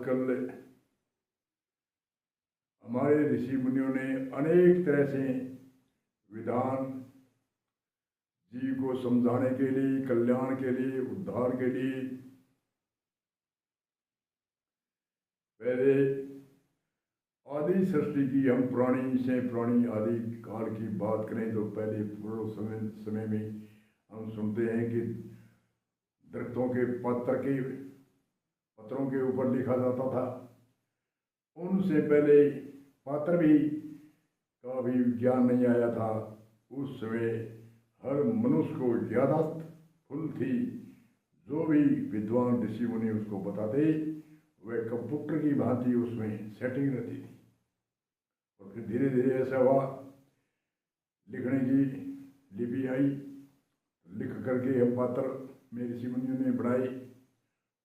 आजकल हमारे ऋषि मुनियों ने अनेक तरह से विधान जीव को समझाने के लिए, कल्याण के लिए, उद्धार के लिए पहले आदि सृष्टि की, हम पुरानी आदि काल की बात करें तो पहले पूर्व समय में हम सुनते हैं कि दरख्तों के पत्रों के ऊपर लिखा जाता था। उनसे पहले पात्र भी का भी ज्ञान नहीं आया था। उस समय हर मनुष्य को यादाश्त फुल थी। जो भी विद्वान ऋषि मुनि उसको बताते वह कंप्यूटर की भांति उसमें सेटिंग रहती थी। और फिर धीरे धीरे ऐसा हुआ, लिखने की लिपि आई, लिख करके हम पात्र में ऋषि मुनियों ने बनाई।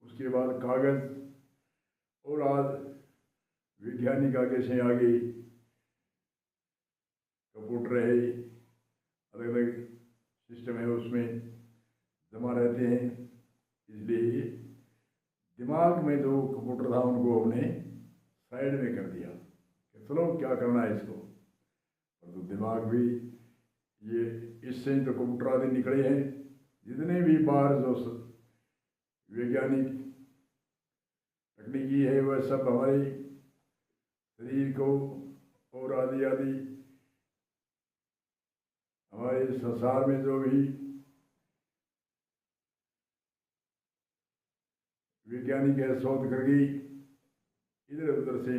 उसके बाद कागज, और आज वैज्ञानिक आगे से आगे कंप्यूटर है, अलग अलग सिस्टम है, उसमें जमा रहते हैं। इसलिए दिमाग में जो कंप्यूटर था उनको हमने साइड में कर दिया कि चलो क्या करना है इसको। पर तो दिमाग भी ये इससे ही तो कंप्यूटर आदि निकले हैं। जितने भी बाहर जो वैज्ञानिक तकनीकी है वह सब हमारे शरीर को और आदि आदि हमारे संसार में जो भी वैज्ञानिक है शोध करके इधर उधर से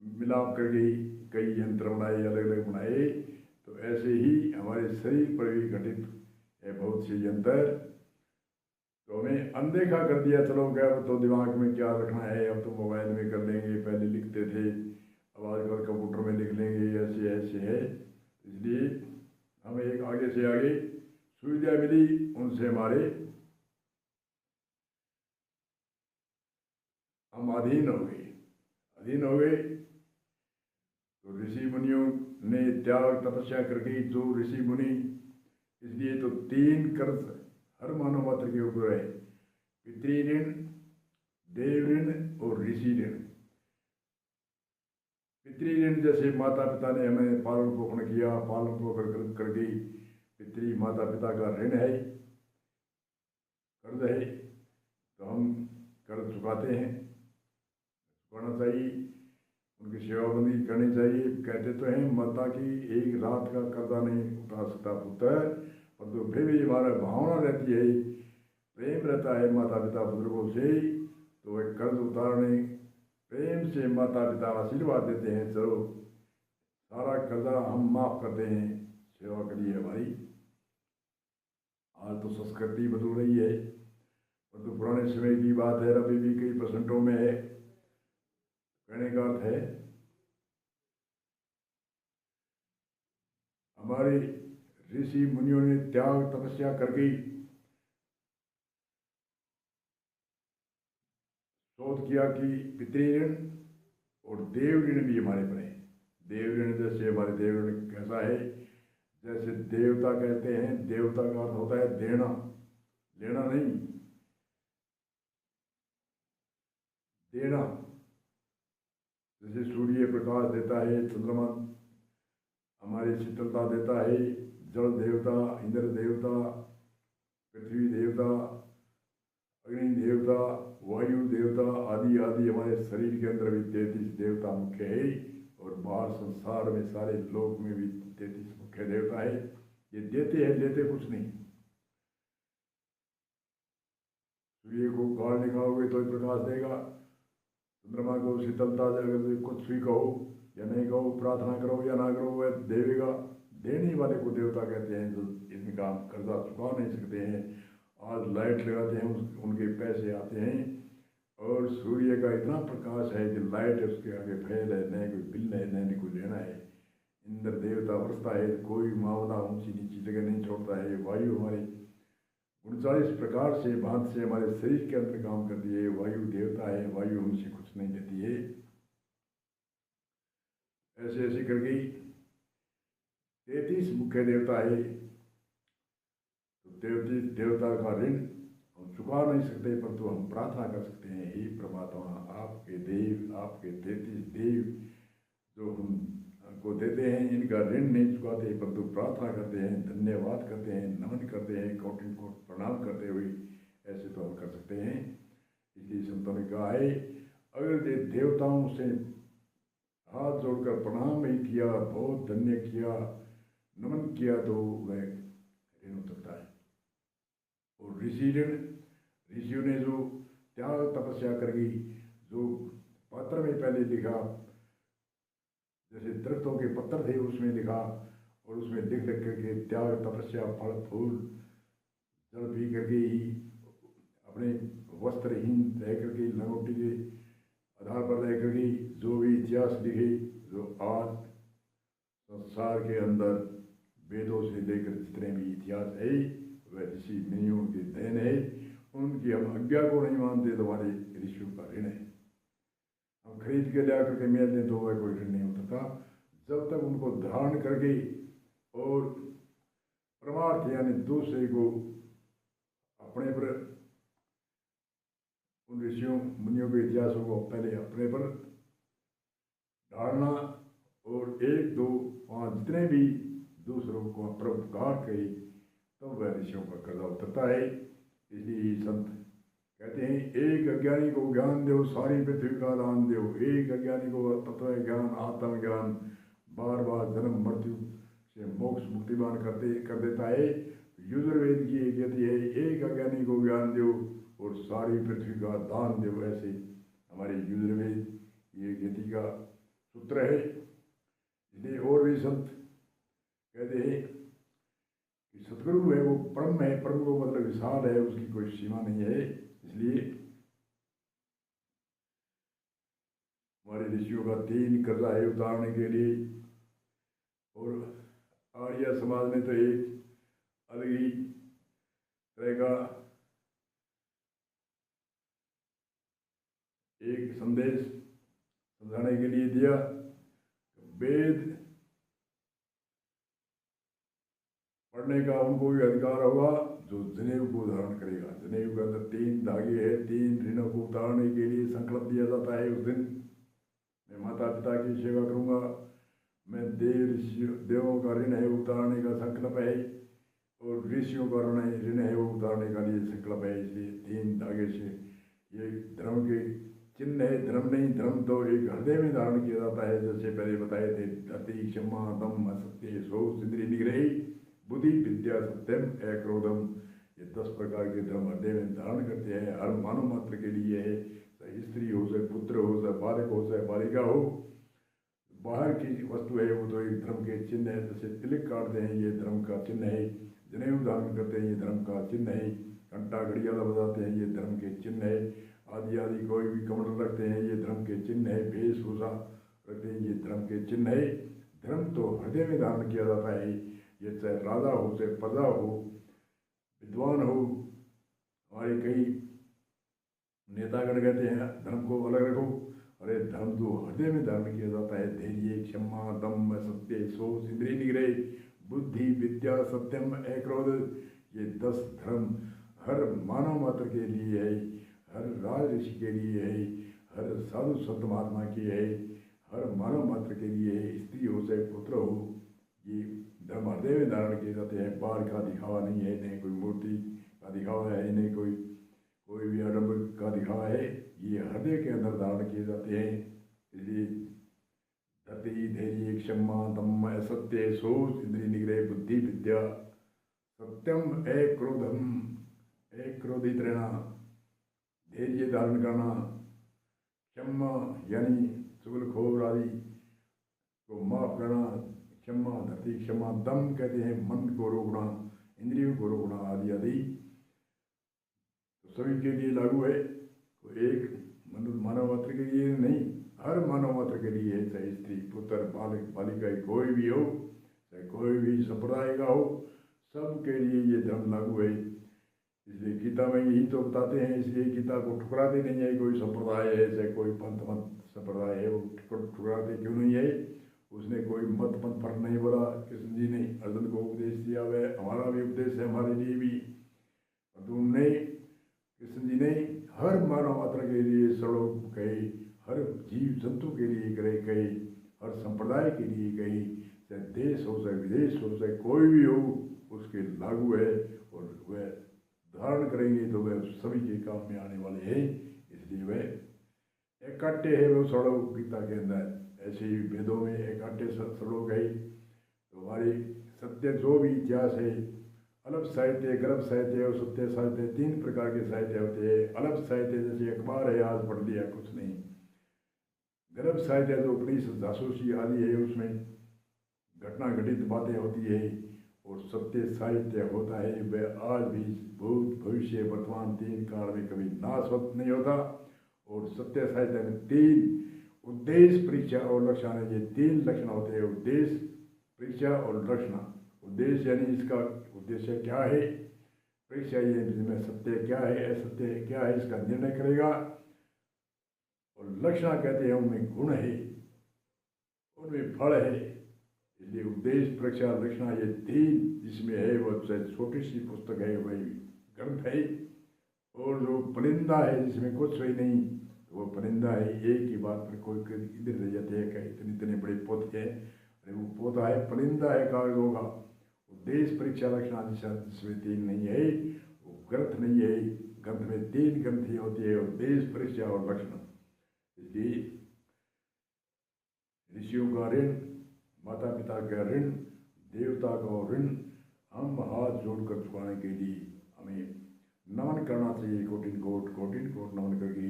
मिलाप करके कई यंत्र बनाए, अलग अलग बनाए। तो ऐसे ही हमारे शरीर पर भी घटित है बहुत से यंत्र। तो हमें अनदेखा कर दिया, चलो क्या तो दिमाग में क्या रखना है, अब तो मोबाइल में कर लेंगे, पहले लिखते थे अब आजकल कंप्यूटर में लिख लेंगे, ऐसे ऐसे है। इसलिए हमें एक आगे से आगे सुविधा मिली, उनसे हमारे हम अधीन हो गए। तो ऋषि मुनियों ने त्याग तपस्या करके, जो ऋषि मुनि, इसलिए तो 3 कर्ज हर मानव मात्र के ऊपर है, पितृ ऋण, देव ऋण और ऋषि ऋण। पितृ ऋण जैसे माता पिता ने हमें पालन पोषण किया, पालन पोषण करके पितृ माता पिता का ऋण है, कर्ज है, तो हम कर्ज चुकाते हैं, चुकाना चाहिए, उनकी सेवाबंदी करनी चाहिए। कहते तो हैं माता की एक रात का कर्जा नहीं उतार सकता पुत्र, और तो फिर भी हमारा भावना रहती है, प्रेम रहता है माता पिता बुजुर्गों से, तो वह कर्ज उतारने प्रेम से माता पिता आशीर्वाद देते हैं, चलो सारा कर्जा हम माफ करते हैं, सेवा करिए हमारी। आज तो संस्कृति बदल रही है, पर तो पुराने समय की बात है, अभी भी कई परसेंटों में है। कहने का अर्थ है हमारे ऋषि मुनियों ने त्याग तपस्या करके शोध किया कि पितृ ऋण और देव ऋण भी हमारे पर है। देव ऋण जैसे हमारे देव ऋण कैसा है, जैसे देवता कहते हैं, देवता का अर्थ होता है देना, लेना नहीं, देना। जैसे सूर्य प्रकाश देता है, चंद्रमा हमारी शीतलता देता है, जल देवता, इंद्र देवता, पृथ्वी देवता, अग्नि देवता, वायु देवता आदि आदि हमारे शरीर के अंदर भी 33 देवता मुख्य है, और बाहर संसार में सारे लोक में भी 33 मुख्य देवता है। ये देते हैं, लेते कुछ नहीं। सूर्य को गाड़ निकालोगे तो प्रकाश देगा, चंद्रमा को शीतलता, अगर कुछ भी कहो या नहीं कहो, प्रार्थना करो या ना करो, वह देवेगा। देने वाले को देवता कहते हैं, जो इनका कर्जा चुका नहीं सकते हैं। आज लाइट लगाते हैं, उनके पैसे आते हैं, और सूर्य का इतना प्रकाश है कि लाइट उसके आगे फैल है, नहीं कोई बिल है, नहीं कोई लेना है। इंद्र देवता वर्षता है, कोई मामला ऊंची नीची जगह नहीं छोड़ता है। वायु हमारी 39 प्रकार से भांत से हमारे शरीर के अंदर काम करती है, वायु देवता है, वायु हमसे कुछ नहीं लेती है। ऐसे ऐसे करके 33 मुख्य देवता है। तो 33 देवता का ऋण हम चुका नहीं सकते, परंतु हम प्रार्थना कर सकते हैं, हे परमात्मा, आपके देव, आपके 33 देव जो हमको देते हैं, इनका ऋण नहीं चुकाते, परंतु प्रार्थना करते हैं, धन्यवाद करते हैं, नमन करते हैं, कोटि कोटि प्रणाम करते हुए ऐसे तो हम कर सकते हैं। इसलिए संतों ने कहा है, अगर ये देवताओं से हाथ जोड़कर प्रणाम नहीं किया, बहुत धन्य किया, नमन किया, तो वह ऋण उतरता है। और ऋषियों ने जो त्याग तपस्या करी, जो पत्र में पहले लिखा, जैसे दरख्तों के पत्थर थे उसमें लिखा, और उसमें लिख करके त्याग तपस्या फल फूल जल पी करके ही अपने वस्त्रहीन रह करके, लंगोटी के आधार पर रह करके जो भी इतिहास लिखे, जो आज संसार के अंदर वेदों से लेकर जितने भी इतिहास है, वह ऋषि मुनियों की देन है। उनकी हम आज्ञा को नहीं मानते तो हमारे ऋषियों का ऋण है। हम खरीद के ला करके मेल दें तो वह कोई ऋण नहीं होता था। जब तक उनको धारण करके और परमार्थ यानी दूसरे को अपने पर, उन ऋषियों मुनियों के इतिहासों को पहले अपने पर धारणा, और 1 2 5 जितने भी दूसरों को परोपकार करे, तो वह ऋषियों का कर्जा उतरता है। इसलिए संत कहते हैं, एक अज्ञानी को ज्ञान दो, सारी पृथ्वी का दान दो। एक अज्ञानी को तत्व ज्ञान, आत्मज्ञान बार बार जन्म मृत्यु से मोक्ष मुक्तिमान कर देता है। युजुर्वेद की एक गति है, एक अज्ञानी को ज्ञान दो और सारी पृथ्वी का दान दो। ऐसे हमारे युजुर्वेद ये गति का सूत्र है। इसलिए और भी संत कहते हैं कि सतगुरु है वो परम है, परम को मतलब विशाल है, उसकी कोई सीमा नहीं है। इसलिए हमारे ऋषियों का 3 कर्जा है उतारने के लिए। और आर्य समाज में तो एक अलग ही तरह का एक संदेश समझाने के लिए दिया। वेद पढ़ने का उनको भी अधिकार होगा जो जनेऊ को धारण करेगा। जनेऊ के अंदर 3 धागे हैं, 3 ऋणों को उतारने के लिए संकल्प दिया जाता है। उस दिन मैं माता पिता की सेवा करूंगा, मैं देवों का ऋण है उतारने का संकल्प है, और ऋषियों का ऋण है वो उतारने का लिए संकल्प है। इसलिए 3 धागे से ये धर्म के चिन्ह है। धर्म नहीं, धर्म तो एक हृदय में धारण किया जाता है। जैसे पहले बताए थे, अति क्षमा दम असत्य शोक इंद्रिय निग्रही बुद्धि विद्या सत्यम अक्रोधम, ये 10 प्रकार के धर्म हृदय में धारण करते हैं। हर मानव मात्र के लिए है, चाहे स्त्री हो, चाहे पुत्र हो, चाहे बालक हो, चाहे बालिका हो। बाहर की वस्तु है वो तो एक धर्म के चिन्ह है। जैसे तिलक काटते हैं, ये धर्म का चिन्ह है। जनेऊ धारण करते हैं, ये धर्म का चिन्ह है। घंटा घड़ियाला बजाते हैं, ये धर्म के चिन्ह है। आदि आदि कोई भी कमंडल रखते हैं, ये धर्म के चिन्ह है। वेशभूषा रखते हैं, ये धर्म के चिन्ह है। धर्म तो हृदय में धारण किया जाता है। ये चाहे राजा हो, चाहे प्रजा हो, विद्वान हो। हमारे कई नेतागण कहते हैं धर्म को अलग रखो। अरे धर्म तो हृदय में धारण किया जाता है। धैर्य क्षमा दम सत्य शोक इंद्रिय निग्रह बुद्धि विद्या सत्यम अक्रोध, ये 10 धर्म हर मानव मात्र के लिए है, हर राज ऋषि के लिए है, हर साधु संत महात्मा की है, हर मानव मात्र के लिए है। स्त्री हो चाहे पुत्र हो, ये धर्म हृदय में धारण किए जाते हैं। बाहर का दिखावा नहीं है, नहीं कोई मूर्ति का दिखावा है, नहीं कोई भी आडम्बर का दिखावा है। ये हृदय के अंदर धारण किए जाते हैं। इसलिए धति धैर्य क्षमा दम असत्य शोक इंद्रिय निग्रह बुद्धि विद्या सत्यम अक्रोधम, अक्रोधित रहना, धैर्य धारण करना, क्षमा यानी चुगलखोर आदि को माफ करना, क्षमा धति क्षमा दम कहते हैं मन को रोकना, इंद्रियों को रोकना आदि आदि। तो सभी के लिए लागू है, तो एक मानव मात्र के लिए नहीं, हर मानव मात्र के लिए है। चाहे स्त्री पुत्र बालक बालिका कोई भी हो, चाहे कोई भी संप्रदाय का हो, सबके लिए ये धर्म लागू है। इसलिए गीता में यही तो बताते हैं। इसलिए गीता को ठुकराते नहीं है। कोई संप्रदाय है, चाहे कोई पंथ मत संप्रदाय है, वो ठुकराते क्यों नहीं है? उसने कोई मत पंथ फर्क नहीं बोला। कृष्ण जी ने अर्जुन को उपदेश दिया, वह हमारा भी उपदेश है, हमारे लिए भी। तुमने कृष्ण जी ने हर मानव मात्र के लिए सड़क कही, हर जीव जंतु के लिए कही, हर संप्रदाय के लिए कही, चाहे देश हो चाहे विदेश हो चाहे कोई भी हो, उसके लागू है और वह धारण करेंगे तो वह सभी के काम में आने वाले हैं। इसलिए वह इकट्ठे है वो सड़क गीता के अंदर। ऐसे ही वेदों में इकट्ठे सड़क है। तो हमारी सत्य जो भी इतिहास है, अलग साहित्य, गर्भ साहित्य और सत्य साहित्य, 3 प्रकार के साहित्य होते हैं। अलग साहित्य जैसे अखबार है, आज पढ़ लिया कुछ नहीं। गर्भ साहित्य जो उपनिषद जासूसी आदि है, उसमें घटना घटित बातें होती है। और सत्य साहित्य होता है वह आज भी भूत भविष्य वर्तमान 3 काल में कभी नाश नहीं होता। और सत्य साहित्य में 3 उद्देश्य, परीक्षा और लक्षण है। ये 3 लक्षण होते हैं, उद्देश्य, परीक्षा और लक्षण। उद्देश्य यानी इसका उद्देश्य क्या है, परीक्षा ये जिसमें सत्य क्या है, असत्य क्या है, इसका निर्णय करेगा। और लक्षण कहते हैं उनमें गुण है, उनमें फल है। इसलिए उद्देश्य, परीक्षा, लक्षण ये 3 जिसमें है वो छोटी सी पुस्तक है, वही ग्रंथ है। और जो परिंदा है जिसमें कुछ भी नहीं, वो परिंदा है। एक ही बात पर कोई इधर रह जाते हैं, कहीं इतने इतने बड़े पौधे हैं, अरे वो पौधा है, परिंदा है कागजों का। उद्देश्य, परीक्षा, लक्षण जिसमें 3 नहीं है, वो ग्रंथ नहीं है। ग्रंथ में 3 ग्रंथें होती है, उद्देश्य, परीक्षा और लक्षण। इसलिए ऋषियों का ऋण, माता पिता का ऋण, देवता का ऋण हम हाथ जोड़कर चुकाने के लिए हमें नमन करना चाहिए। कोटिन कोट नमन करके।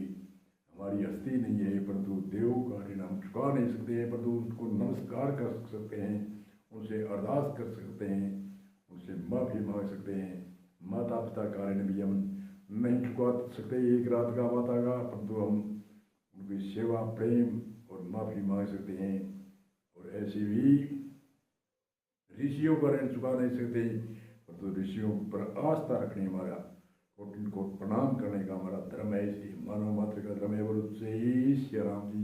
हमारी हस्ती नहीं है, परंतु देव का ऋण हम चुका नहीं सकते हैं, परंतु उनको नमस्कार कर सकते हैं, उनसे अरदास कर सकते हैं, उनसे माफ़ी मांग सकते हैं। माता पिता का ऋण भी हम नहीं चुका सकते एक रात का माता का, परंतु हम उनकी सेवा, प्रेम और माफ़ी मांग सकते हैं। और ऐसे भी ऋषियों का ऋण चुका नहीं सकते, परंतु ऋषियों पर आस्था रखने हमारा, उनको प्रणाम करने का हमारा धर्म है। इसलिए मानव मात्र का धर्म है। और उससे ही श्री राम जी